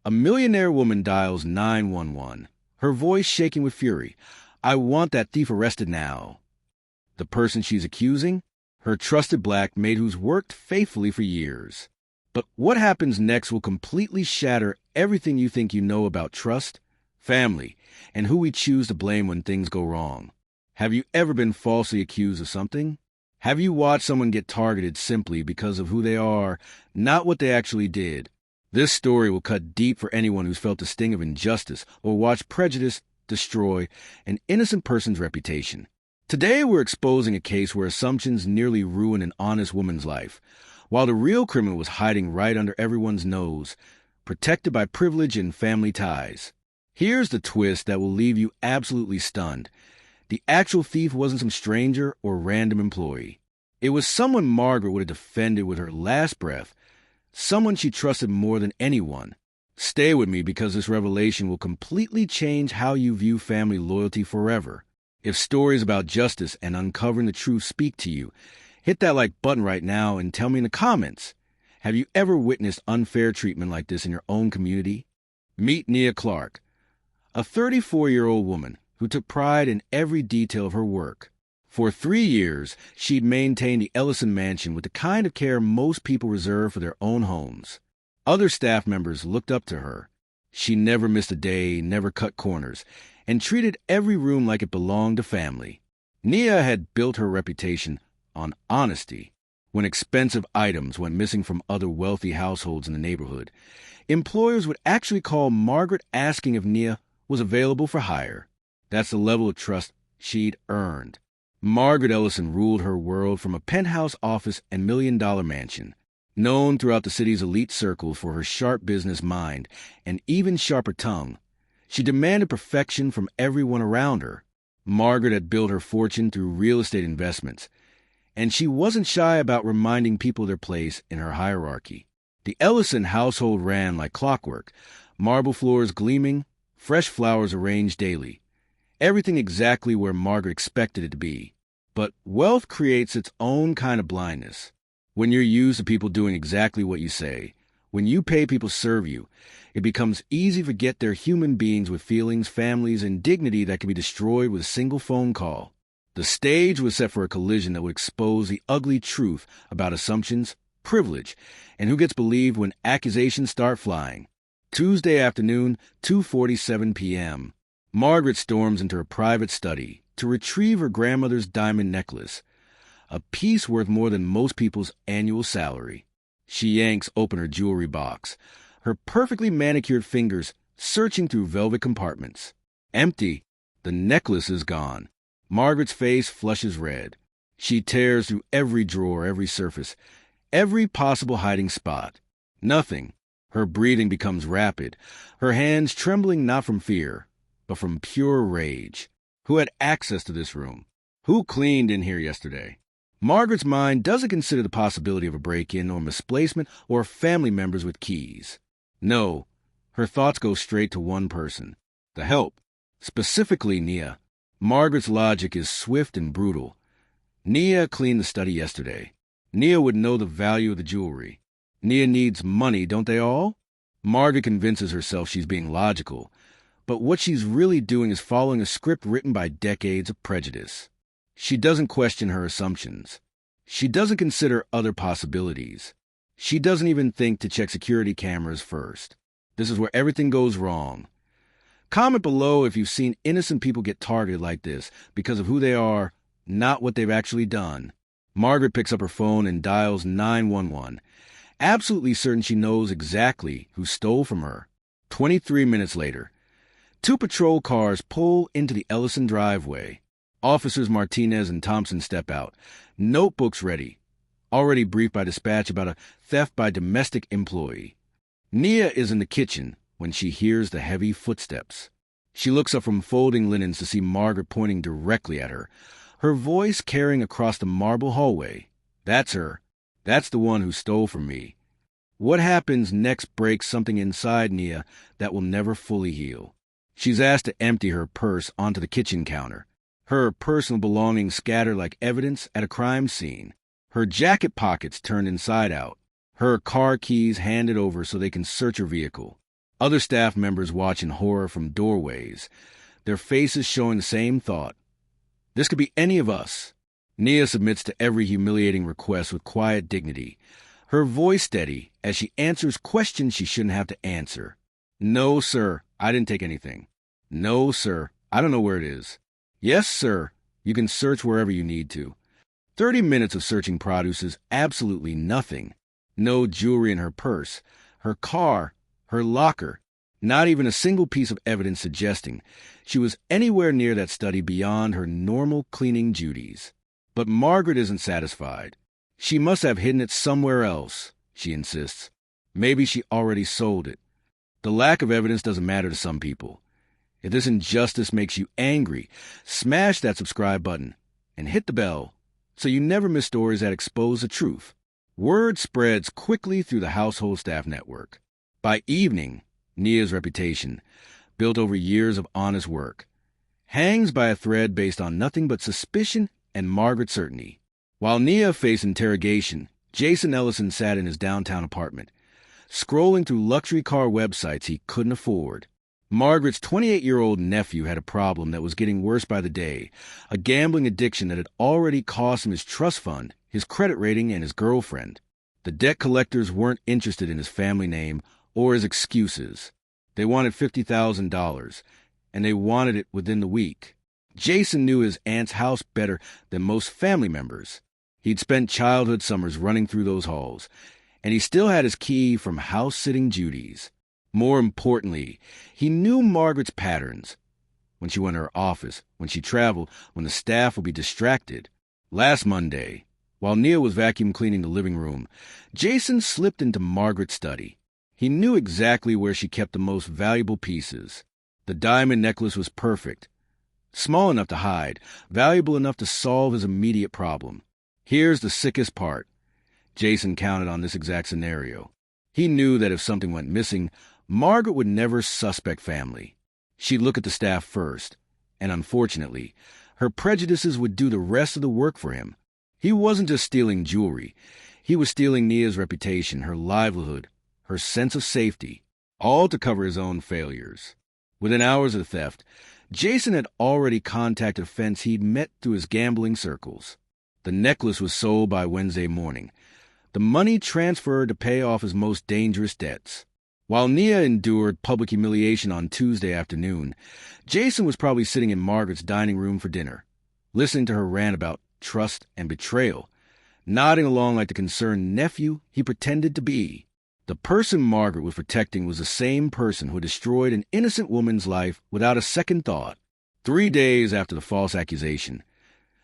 A millionaire woman dials 911, her voice shaking with fury. "I want that thief arrested now." The person she's accusing? Her trusted black maid who's worked faithfully for years. But what happens next will completely shatter everything you think you know about trust, family, and who we choose to blame when things go wrong. Have you ever been falsely accused of something? Have you watched someone get targeted simply because of who they are, not what they actually did? This story will cut deep for anyone who's felt the sting of injustice or watched prejudice destroy an innocent person's reputation. Today we're exposing a case where assumptions nearly ruin an honest woman's life, while the real criminal was hiding right under everyone's nose, protected by privilege and family ties. Here's the twist that will leave you absolutely stunned. The actual thief wasn't some stranger or random employee. It was someone Margaret would have defended with her last breath, someone she trusted more than anyone. Stay with me because this revelation will completely change how you view family loyalty forever. If stories about justice and uncovering the truth speak to you, hit that like button right now and tell me in the comments. Have you ever witnessed unfair treatment like this in your own community? Meet Nia Clark, a 34-year-old woman who took pride in every detail of her work. For 3 years, she'd maintained the Ellison mansion with the kind of care most people reserve for their own homes. Other staff members looked up to her. She never missed a day, never cut corners, and treated every room like it belonged to family. Nia had built her reputation on honesty. When expensive items went missing from other wealthy households in the neighborhood, employers would actually call Margaret asking if Nia was available for hire. That's the level of trust she'd earned. Margaret Ellison ruled her world from a penthouse office and million-dollar mansion. Known throughout the city's elite circles for her sharp business mind and even sharper tongue, she demanded perfection from everyone around her. Margaret had built her fortune through real estate investments, and she wasn't shy about reminding people their place in her hierarchy. The Ellison household ran like clockwork, marble floors gleaming, fresh flowers arranged daily. Everything exactly where Margaret expected it to be. But wealth creates its own kind of blindness. When you're used to people doing exactly what you say, when you pay people to serve you, it becomes easy to forget they're human beings with feelings, families, and dignity that can be destroyed with a single phone call. The stage was set for a collision that would expose the ugly truth about assumptions, privilege, and who gets believed when accusations start flying. Tuesday afternoon, 2:47 p.m. Margaret storms into her private study to retrieve her grandmother's diamond necklace, a piece worth more than most people's annual salary. She yanks open her jewelry box, her perfectly manicured fingers searching through velvet compartments. Empty. The necklace is gone. Margaret's face flushes red. She tears through every drawer, every surface, every possible hiding spot. Nothing. Her breathing becomes rapid, her hands trembling not from fear, but from pure rage. Who had access to this room? Who cleaned in here yesterday? Margaret's mind doesn't consider the possibility of a break-in or misplacement or family members with keys. No, her thoughts go straight to one person, the help, specifically Nia. Margaret's logic is swift and brutal. Nia cleaned the study yesterday. Nia would know the value of the jewelry. Nia needs money, don't they all? Margaret convinces herself she's being logical, but what she's really doing is following a script written by decades of prejudice. She doesn't question her assumptions. She doesn't consider other possibilities. She doesn't even think to check security cameras first. This is where everything goes wrong. Comment below if you've seen innocent people get targeted like this because of who they are, not what they've actually done. Margaret picks up her phone and dials 911, absolutely certain she knows exactly who stole from her. 23 minutes later, 2 patrol cars pull into the Ellison driveway. Officers Martinez and Thompson step out, notebooks ready, already briefed by dispatch about a theft by domestic employee. Nia is in the kitchen when she hears the heavy footsteps. She looks up from folding linens to see Margaret pointing directly at her, her voice carrying across the marble hallway. That's her. That's the one who stole from me. What happens next breaks something inside Nia that will never fully heal. She's asked to empty her purse onto the kitchen counter. Her personal belongings scattered like evidence at a crime scene. Her jacket pockets turned inside out. Her car keys handed over so they can search her vehicle. Other staff members watch in horror from doorways, their faces showing the same thought. This could be any of us. Nia submits to every humiliating request with quiet dignity, her voice steady as she answers questions she shouldn't have to answer. No, sir, I didn't take anything. No, sir, I don't know where it is. Yes, sir, you can search wherever you need to. 30 minutes of searching produces absolutely nothing. No jewelry in her purse, her car, her locker, not even a single piece of evidence suggesting she was anywhere near that study beyond her normal cleaning duties. But Margaret isn't satisfied. She must have hidden it somewhere else, she insists. Maybe she already sold it. The lack of evidence doesn't matter to some people. If this injustice makes you angry, smash that subscribe button and hit the bell so you never miss stories that expose the truth. Word spreads quickly through the household staff network. By evening, Nia's reputation, built over years of honest work, hangs by a thread based on nothing but suspicion and Margaret's certainty. While Nia faced interrogation, Jason Ellison sat in his downtown apartment, scrolling through luxury car websites he couldn't afford. Margaret's 28-year-old nephew had a problem that was getting worse by the day, a gambling addiction that had already cost him his trust fund, his credit rating, and his girlfriend. The debt collectors weren't interested in his family name or his excuses. They wanted $50,000, and they wanted it within the week. Jason knew his aunt's house better than most family members. He'd spent childhood summers running through those halls, and he still had his key from house-sitting duties. More importantly, he knew Margaret's patterns. When she went to her office, when she traveled, when the staff would be distracted. Last Monday, while Nia was vacuum cleaning the living room, Jason slipped into Margaret's study. He knew exactly where she kept the most valuable pieces. The diamond necklace was perfect. Small enough to hide, valuable enough to solve his immediate problem. Here's the sickest part. Jason counted on this exact scenario. He knew that if something went missing, Margaret would never suspect family. She'd look at the staff first, and unfortunately, her prejudices would do the rest of the work for him. He wasn't just stealing jewelry. He was stealing Nia's reputation, her livelihood, her sense of safety, all to cover his own failures. Within hours of the theft, Jason had already contacted a fence he'd met through his gambling circles. The necklace was sold by Wednesday morning. The money transferred to pay off his most dangerous debts. While Nia endured public humiliation on Tuesday afternoon, Jason was probably sitting in Margaret's dining room for dinner, listening to her rant about trust and betrayal, nodding along like the concerned nephew he pretended to be. The person Margaret was protecting was the same person who destroyed an innocent woman's life without a second thought. 3 days after the false accusation,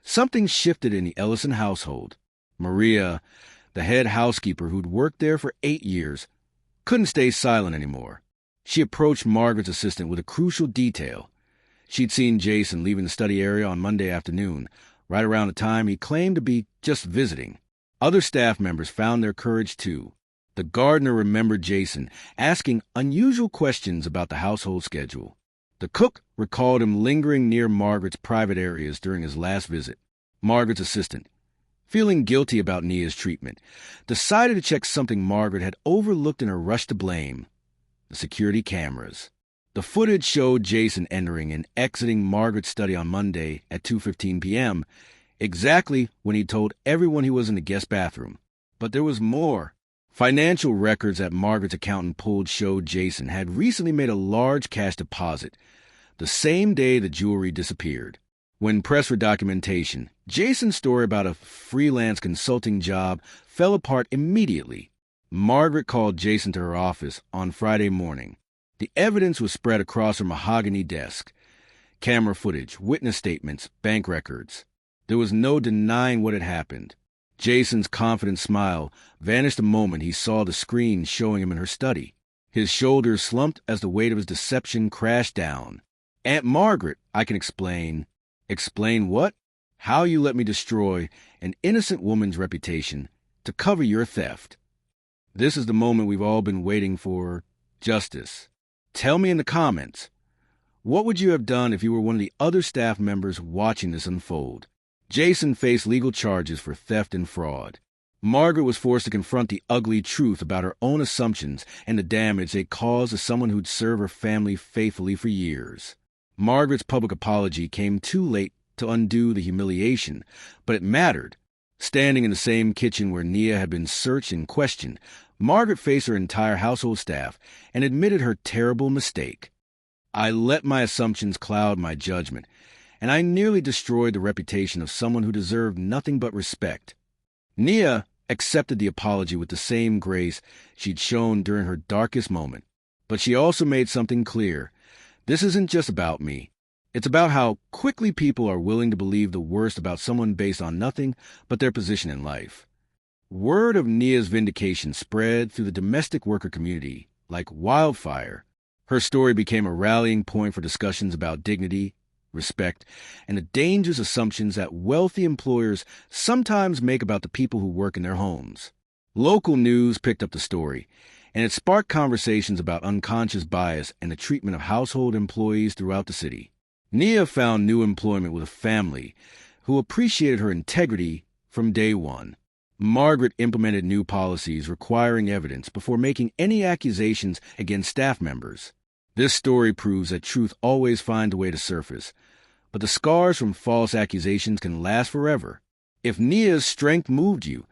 something shifted in the Ellison household. Maria, the head housekeeper who'd worked there for 8 years, couldn't stay silent anymore. She approached Margaret's assistant with a crucial detail. She'd seen Jason leaving the study area on Monday afternoon, right around the time he claimed to be just visiting. Other staff members found their courage too. The gardener remembered Jason asking unusual questions about the household schedule. The cook recalled him lingering near Margaret's private areas during his last visit. Margaret's assistant, feeling guilty about Nia's treatment, decided to check something Margaret had overlooked in her rush to blame: the security cameras. The footage showed Jason entering and exiting Margaret's study on Monday at 2:15 p.m., exactly when he told everyone he was in the guest bathroom. But there was more. Financial records that Margaret's accountant pulled showed Jason had recently made a large cash deposit the same day the jewelry disappeared. When pressed for documentation, Jason's story about a freelance consulting job fell apart immediately. Margaret called Jason to her office on Friday morning. The evidence was spread across her mahogany desk: camera footage, witness statements, bank records. There was no denying what had happened. Jason's confident smile vanished the moment he saw the screen showing him in her study. His shoulders slumped as the weight of his deception crashed down. "Aunt Margaret, I can explain." "Explain what?" "How you let me destroy an innocent woman's reputation to cover your theft." This is the moment we've all been waiting for: justice. Tell me in the comments, what would you have done if you were one of the other staff members watching this unfold? Jason faced legal charges for theft and fraud. Margaret was forced to confront the ugly truth about her own assumptions and the damage they caused to someone who'd served her family faithfully for years. Margaret's public apology came too late to undo the humiliation, but it mattered. Standing in the same kitchen where Nia had been searched and questioned, Margaret faced her entire household staff and admitted her terrible mistake. "I let my assumptions cloud my judgment, and I nearly destroyed the reputation of someone who deserved nothing but respect." Nia accepted the apology with the same grace she'd shown during her darkest moment. But she also made something clear. This isn't just about me. It's about how quickly people are willing to believe the worst about someone based on nothing but their position in life. Word of Nia's vindication spread through the domestic worker community like wildfire. Her story became a rallying point for discussions about dignity, respect, and the dangerous assumptions that wealthy employers sometimes make about the people who work in their homes. Local news picked up the story, and it sparked conversations about unconscious bias and the treatment of household employees throughout the city. Nia found new employment with a family who appreciated her integrity from day one. Margaret implemented new policies requiring evidence before making any accusations against staff members. This story proves that truth always finds a way to surface, but the scars from false accusations can last forever. If Nia's strength moved you,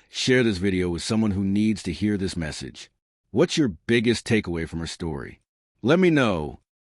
share this video with someone who needs to hear this message. What's your biggest takeaway from her story? Let me know